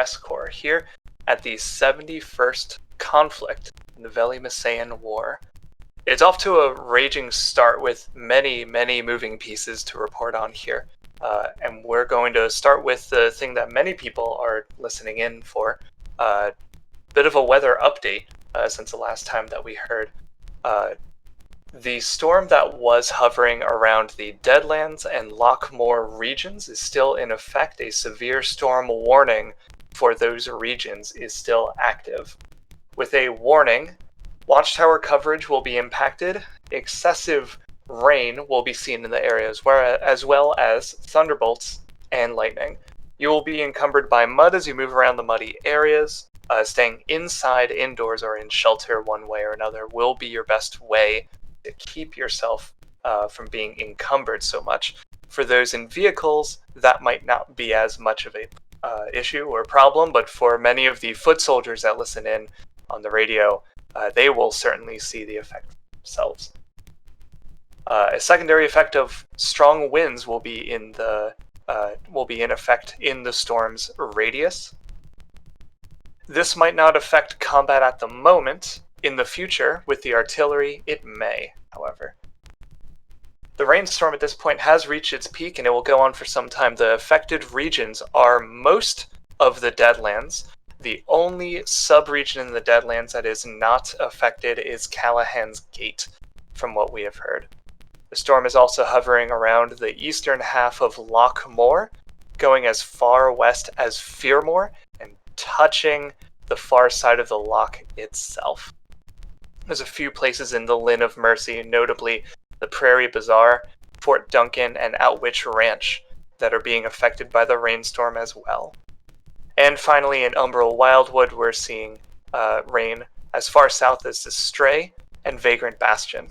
PressCorps here at the 71st conflict in the Veli-Masayan War. It's off to a raging start with many, many moving pieces to report on here. And we're going to start with the thing that many people are listening in for, a bit of a weather update since the last time that we heard. The storm that was hovering around the Deadlands and Lochmoor regions is still in effect. A severe storm warning for those regions is still active. With a warning, watchtower coverage will be impacted, excessive rain will be seen in the areas, as well as thunderbolts and lightning. You will be encumbered by mud as you move around the muddy areas. Staying inside, indoors, or in shelter one way or another will be your best way to keep yourself from being encumbered so much. For those in vehicles, that might not be as much of a issue or problem, but for many of the foot soldiers that listen in on the radio, they will certainly see the effect themselves. A secondary effect of strong winds will be in effect in the storm's radius. This might not affect combat at the moment. In the future, with the artillery, it may, however. The rainstorm at this point has reached its peak, and it will go on for some time. The affected regions are most of the Deadlands. The only sub-region in the Deadlands that is not affected is Callahan's Gate, from what we have heard. The storm is also hovering around the eastern half of Lochmoor, going as far west as Fearmore, and touching the far side of the loch itself. There's a few places in the Linn of Mercy, notably the Prairie Bazaar, Fort Duncan, and Outwitch Ranch, that are being affected by the rainstorm as well. And finally, in Umbral Wildwood, we're seeing rain as far south as the Stray and Vagrant Bastion.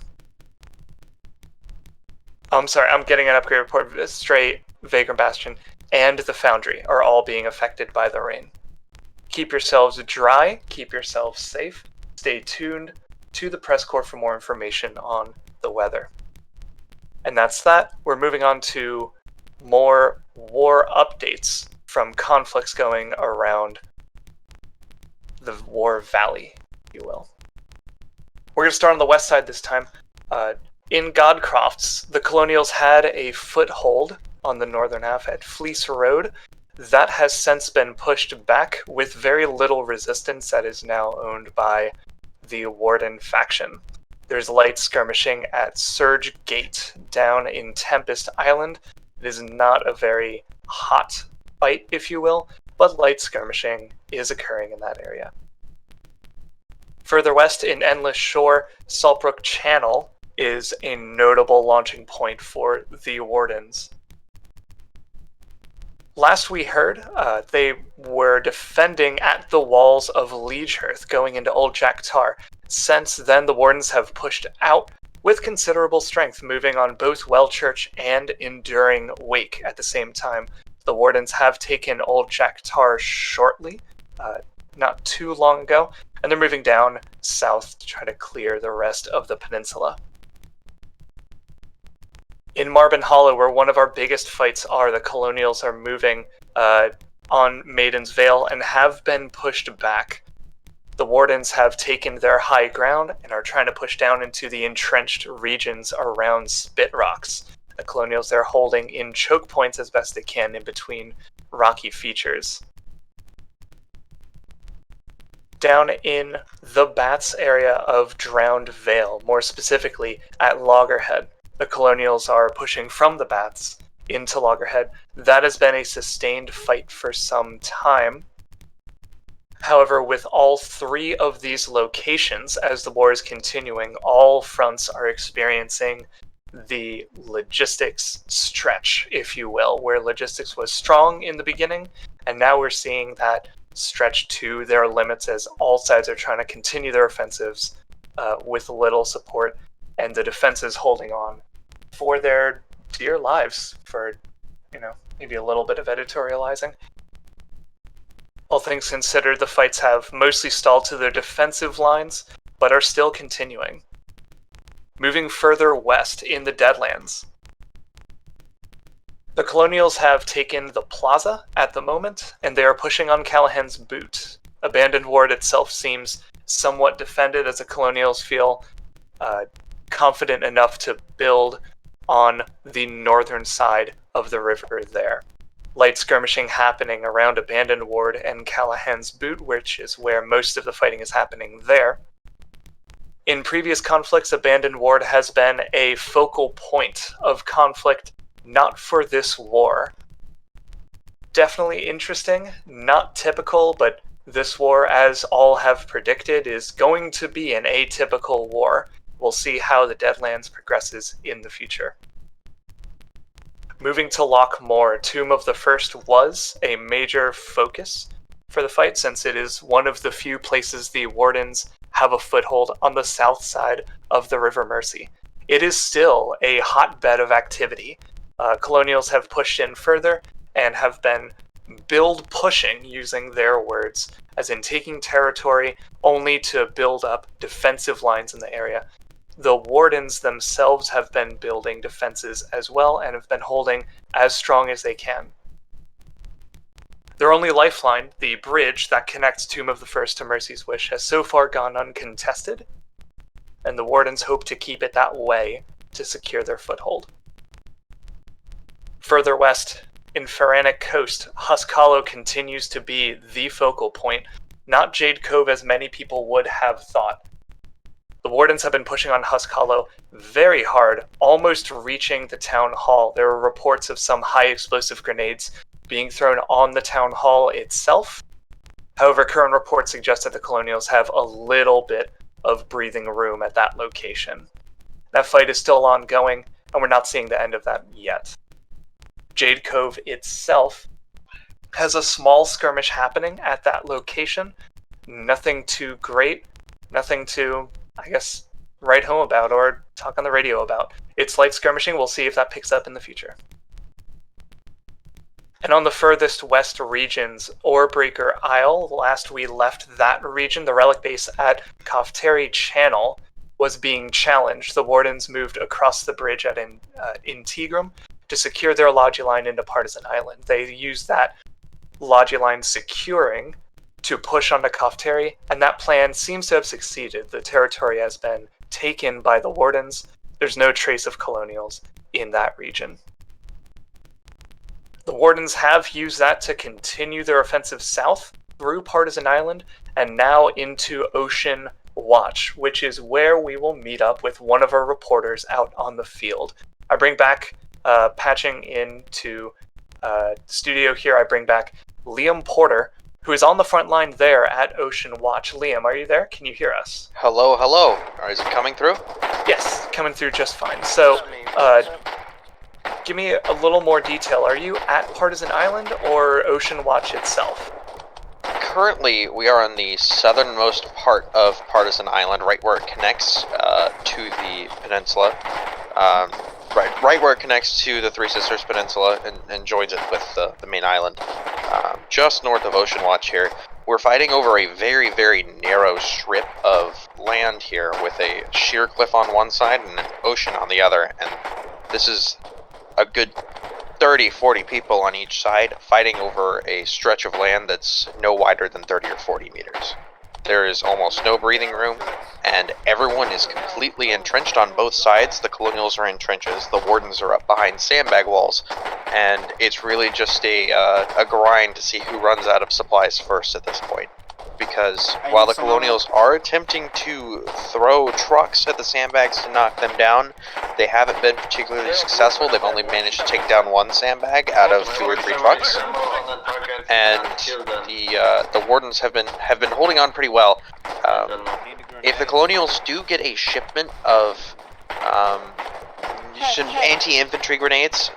I'm getting an upgrade report. Stray, Vagrant Bastion, and the Foundry are all being affected by the rain. Keep yourselves dry, keep yourselves safe, stay tuned to the PressCorps for more information on the weather. And that's that. We're moving on to more war updates from conflicts going around the War Valley, if you will. We're going to start on the west side this time. In Godcrofts, the Colonials had a foothold on the northern half at Fleece Road. That has since been pushed back with very little resistance that is now owned by the Warden faction. There's light skirmishing at Surge Gate down in Tempest Island. It is not a very hot fight, if you will, but light skirmishing is occurring in that area. Further west in Endless Shore, Saltbrook Channel is a notable launching point for the Wardens. Last we heard, they were defending at the walls of Liegehearth, going into Old Jack Tar. Since then, the Wardens have pushed out with considerable strength, moving on both Wellchurch and Enduring Wake at the same time. The Wardens have taken Old Jack Tar shortly, not too long ago, and they're moving down south to try to clear the rest of the peninsula. In Marben Hollow, where one of our biggest fights are, the Colonials are moving on Maiden's Vale and have been pushed back. The Wardens have taken their high ground and are trying to push down into the entrenched regions around Spit Rocks. The Colonials are holding in choke points as best they can in between rocky features. Down in the Bats area of Drowned Vale, more specifically at Loggerhead, the Colonials are pushing from the Bats into Loggerhead. That has been a sustained fight for some time. However, with all three of these locations, as the war is continuing, all fronts are experiencing the logistics stretch, if you will, where logistics was strong in the beginning, and now we're seeing that stretch to their limits as all sides are trying to continue their offensives with little support, and the defenses holding on for their dear lives for, maybe a little bit of editorializing. All things considered, the fights have mostly stalled to their defensive lines, but are still continuing. Moving further west in the Deadlands, The Colonials have taken the plaza at the moment, and they are pushing on Callahan's boot. Abandoned Ward itself seems somewhat defended as the Colonials feel confident enough to build on the northern side of the river there. Light skirmishing happening around Abandoned Ward and Callahan's boot, which is where most of the fighting is happening there. In previous conflicts, Abandoned Ward has been a focal point of conflict, not for this war. Definitely interesting, not typical, but this war, as all have predicted, is going to be an atypical war. We'll see how the Deadlands progresses in the future. Moving to Lockmore, Tomb of the First was a major focus for the fight, since it is one of the few places the Wardens have a foothold on the south side of the River Mersey. It is still a hotbed of activity. Colonials have pushed in further and have been build-pushing, using their words, as in taking territory only to build up defensive lines in the area. The Wardens themselves have been building defenses as well and have been holding as strong as they can. Their only lifeline, the bridge that connects Tomb of the First to Mercy's Wish, has so far gone uncontested, and the Wardens hope to keep it that way to secure their foothold. Further west, in Feranic Coast, Husk Hollow continues to be the focal point, not Jade Cove as many people would have thought. The Wardens have been pushing on Husk Hollow very hard, almost reaching the town hall. There are reports of some high explosive grenades being thrown on the town hall itself. However, current reports suggest that the Colonials have a little bit of breathing room at that location. That fight is still ongoing, and we're not seeing the end of that yet. Jade Cove itself has a small skirmish happening at that location. Nothing too great, nothing to, I guess, write home about or talk on the radio about. It's light skirmishing. We'll see if that picks up in the future. And on the furthest west regions, Orebreaker Isle, last we left that region, the relic base at Kofteri Channel was being challenged. The Wardens moved across the bridge at Integrum to secure their Logiline into Partisan Island. They used that Logiline securing to push onto Kofteri, and that plan seems to have succeeded. The territory has been taken by the Wardens. There's no trace of Colonials in that region. The Wardens have used that to continue their offensive south through Partisan Island and now into Ocean Watch, which is where we will meet up with one of our reporters out on the field. I bring back, patching into studio here, I bring back Liam Porter, who is on the front line there at Ocean Watch. Liam, are you there? Can you hear us? Hello, hello. Is it coming through? Yes, coming through just fine. So, give me a little more detail. Are you at Partisan Island or Ocean Watch itself? Currently, we are on the southernmost part of Partisan Island, right where it connects to the peninsula. Right where it connects to the Three Sisters Peninsula and joins it with the main island. Just north of Ocean Watch here. We're fighting over a very, very narrow strip of land here with a sheer cliff on one side and an ocean on the other. And this is a good 30, 40 people on each side fighting over a stretch of land that's no wider than 30 or 40 meters. There is almost no breathing room, and everyone is completely entrenched on both sides. The Colonials are in trenches, the Wardens are up behind sandbag walls, and it's really just a grind to see who runs out of supplies first at this point. Because while the Colonials are attempting to throw trucks at the sandbags to knock them down, they haven't been particularly successful. They've only managed to take down one sandbag out of 2 or 3 trucks. And the Wardens have been holding on pretty well. If the Colonials do get a shipment of anti-infantry grenades,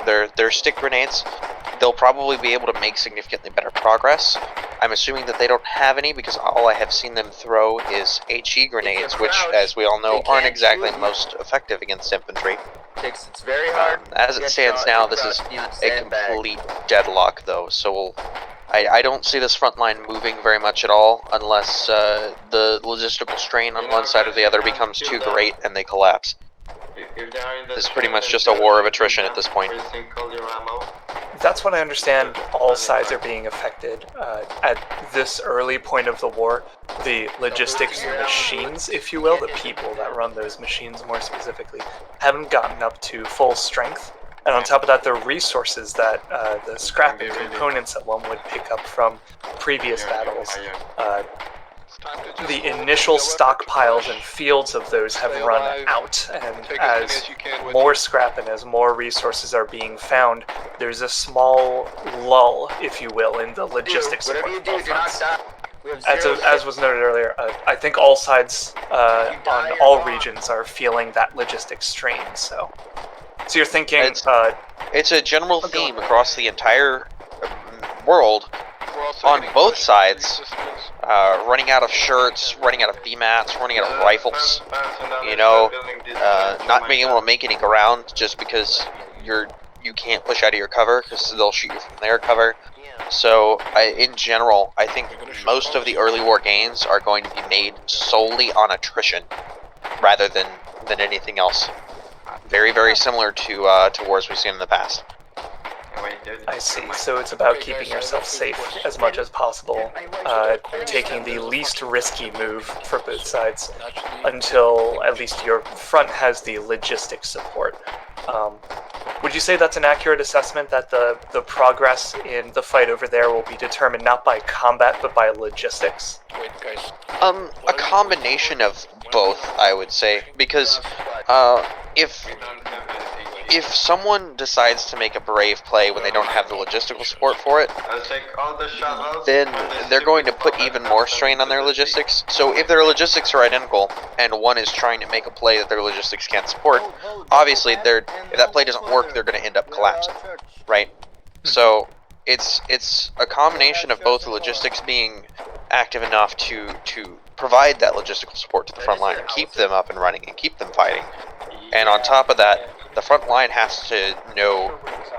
their stick grenades, they'll probably be able to make significantly better progress. I'm assuming that they don't have any because all I have seen them throw is HE grenades, which, as we all know, aren't exactly most effective against infantry. It's very hard. As it stands now, this is a complete deadlock, though, so I don't see this front line moving very much at all unless the logistical strain on one side or the other becomes too great and they collapse. If It's pretty much just a war of attrition at this point. That's what I understand. All sides are being affected. At this early point of the war, the logistics machines, if you will, the people that run those machines more specifically, haven't gotten up to full strength. And on top of that, the resources that the scrap and components that one would pick up from previous battles, the initial stockpiles and fields of those have run out, and as more scrap and as more resources are being found, there's a small lull, if you will, in the logistics support of both fronts. As was noted earlier, I think all sides on all regions are feeling that logistics strain, so you're thinking... It's a general theme across the entire world on both sides. Running out of shirts, running out of BMATs, running out of rifles, you know, not being able to make any ground just because you can't push out of your cover because they'll shoot you from their cover. So, in general, I think most of the early war gains are going to be made solely on attrition rather than anything else. Very, very similar to wars we've seen in the past. I see. So it's about keeping yourself safe as much as possible, taking the least risky move for both sides until at least your front has the logistics support. Would you say that's an accurate assessment, that the progress in the fight over there will be determined not by combat but by logistics? A combination of both, I would say, because if someone decides to make a brave play when they don't have the logistical support for it, then they're going to put even more strain on their logistics. So if their logistics are identical and one is trying to make a play that their logistics can't support, obviously if that play doesn't work, they're going to end up collapsing, right? So it's a combination of both the logistics being active enough to provide that logistical support to the front line and keep them up and running and keep them fighting. And on top of that, the front line has to know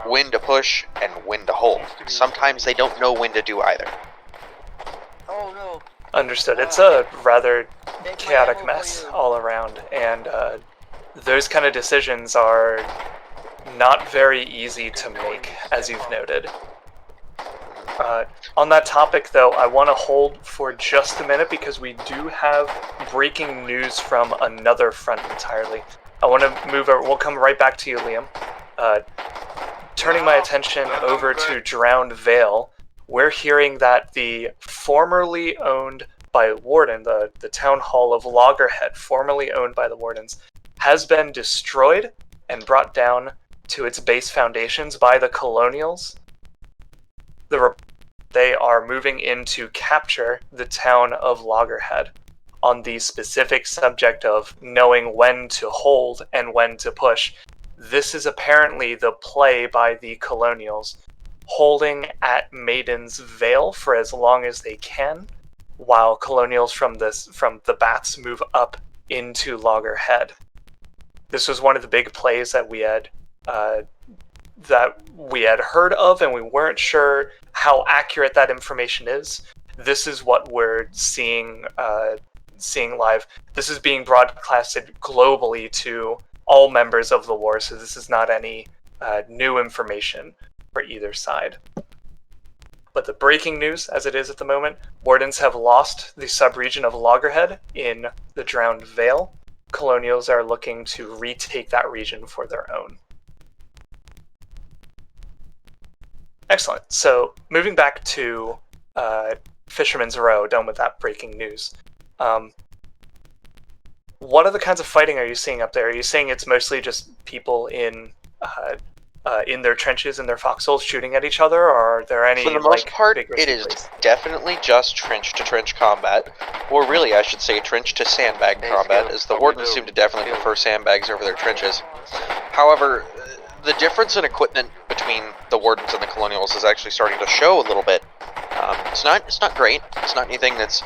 when to push and when to hold. Sometimes they don't know when to do either. Understood. It's a rather chaotic mess all around, and those kind of decisions are not very easy to make, as you've noted. On that topic, though, I want to hold for just a minute because we do have breaking news from another front entirely. I want to move over. We'll come right back to you, Liam. Turning my attention over to Drowned Vale, we're hearing that the formerly owned by Warden, the town hall of Loggerhead, formerly owned by the Wardens, has been destroyed and brought down to its base foundations by the Colonials. They are moving in to capture the town of Loggerhead on the specific subject of knowing when to hold and when to push. This is apparently the play by the Colonials, holding at Maiden's Vale for as long as they can, while Colonials from the Bats move up into Loggerhead. This was one of the big plays that we had heard of, and we weren't sure how accurate that information is. This is what we're seeing live. This is being broadcasted globally to all members of the war, so this is not any new information for either side. But the breaking news, as it is at the moment, Wardens have lost the sub-region of Loggerhead in the Drowned Vale. Colonials are looking to retake that region for their own. Excellent. So, moving back to Fisherman's Row, done with that breaking news. What other kinds of fighting are you seeing up there? Are you saying it's mostly just people in their trenches and their foxholes shooting at each other, or are there any? For the most part, it is definitely just trench-to-trench combat, or really, I should say, trench-to-sandbag combat, as the Wardens seem to definitely prefer sandbags over their trenches. However, the difference in equipment between the Wardens and the Colonials is actually starting to show a little bit. It's not great. It's not anything that's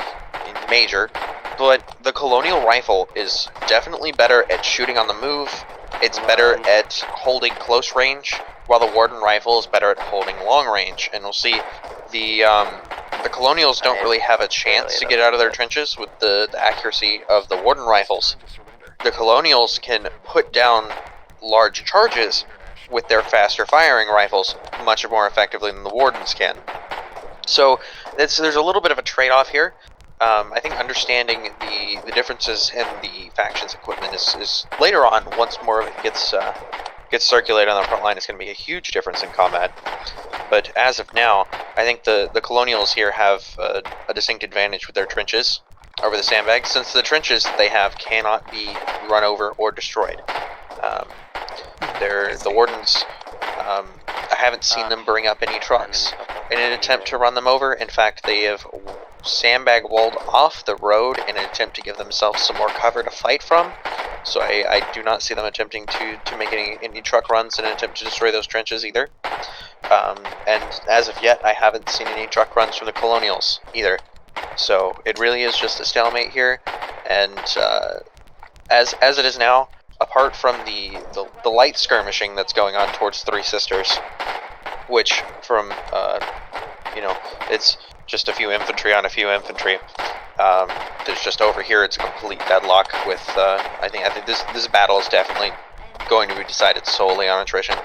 major, but the Colonial rifle is definitely better at shooting on the move. It's better at holding close range, while the Warden rifle is better at holding long range. And we'll see the Colonials don't really have a chance to get out of their trenches with the accuracy of the Warden rifles. The Colonials can put down large charges with their faster firing rifles much more effectively than the Wardens can. So there's a little bit of a trade-off here. I think understanding the differences in the factions' equipment is later on, once more of it gets circulated on the front line, it's going to be a huge difference in combat. But as of now, I think the Colonials here have a distinct advantage with their trenches over the sandbags, since the trenches that they have cannot be run over or destroyed. The Wardens, I haven't seen them bring up any trucks in an attempt to run them over. In fact, they have sandbag walled off the road in an attempt to give themselves some more cover to fight from. So I do not see them attempting to make any truck runs in an attempt to destroy those trenches either. And as of yet, I haven't seen any truck runs from the Colonials either. So it really is just a stalemate here. And as it is now, apart from the light skirmishing that's going on towards Three Sisters, which from it's just a few infantry on a few infantry. There's just over here, it's a complete deadlock with. I think this battle is definitely going to be decided solely on attrition.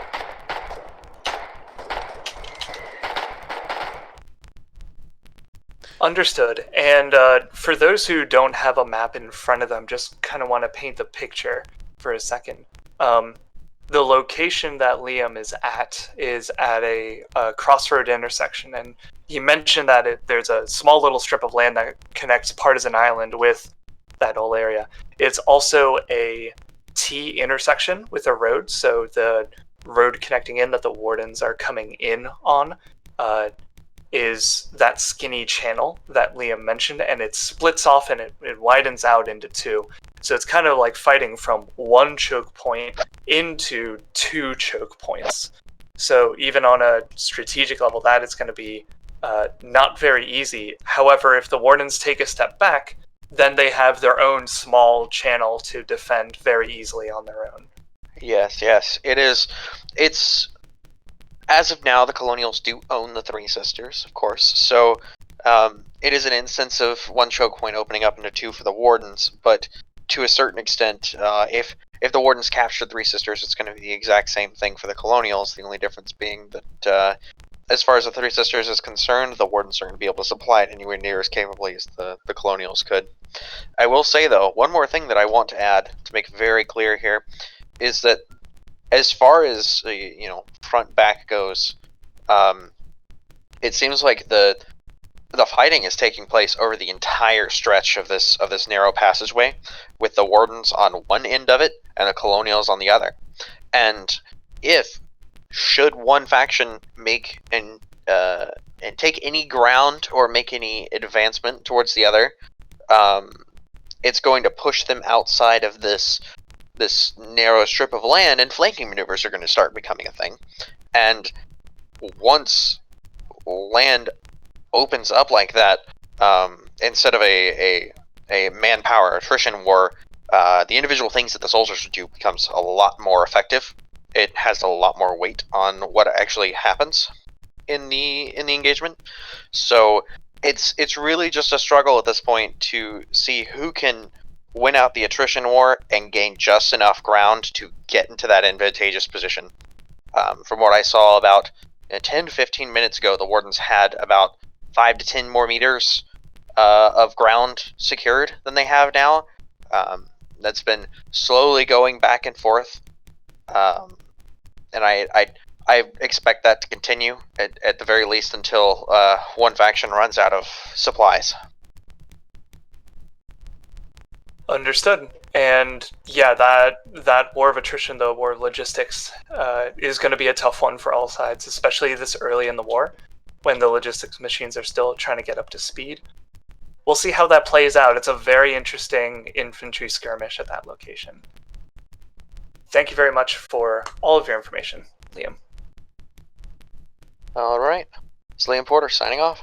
Understood. And for those who don't have a map in front of them, just kind of want to paint the picture for a second. The location that Liam is at a crossroad intersection, and he mentioned that there's a small little strip of land that connects Partisan Island with that whole area. It's also a T intersection with a road, so the road connecting in that the Wardens are coming in on is that skinny channel that Liam mentioned, and it splits off and it widens out into two. So it's kind of like fighting from one choke point into two choke points. So even on a strategic level, that is going to be not very easy. However, if the Wardens take a step back, then they have their own small channel to defend very easily on their own. Yes, it is. It's as of now, the Colonials do own the Three Sisters, of course. So it is an instance of one choke point opening up into two for the Wardens. But to a certain extent, if the Wardens capture Three Sisters, it's going to be the exact same thing for the Colonials. The only difference being that as far as the Three Sisters is concerned, the Wardens aren't going to be able to supply it anywhere near as capably as the Colonials could. I will say, though, one more thing that I want to add to make very clear here is that as far as front back goes, it seems like the fighting is taking place over the entire stretch of this narrow passageway, with the Wardens on one end of it and the Colonials on the other. And should one faction make and take any ground or make any advancement towards the other, it's going to push them outside of this narrow strip of land, and flanking maneuvers are going to start becoming a thing. And once land opens up like that, instead of a manpower attrition war, the individual things that the soldiers do becomes a lot more effective. It has a lot more weight on what actually happens in the engagement. So it's really just a struggle at this point to see who can win out the attrition war and gain just enough ground to get into that advantageous position. From what I saw about 10 to 15 minutes ago, the Wardens had about 5 to 10 more meters of ground secured than they have now. That's been slowly going back and forth, and I expect that to continue at the very least until one faction runs out of supplies. Understood. And yeah, that war of attrition, the war of logistics, is going to be a tough one for all sides, especially this early in the war, when the logistics machines are still trying to get up to speed. We'll see how that plays out. It's a very interesting infantry skirmish at that location. Thank you very much for all of your information, Liam. All right. It's Liam Porter signing off.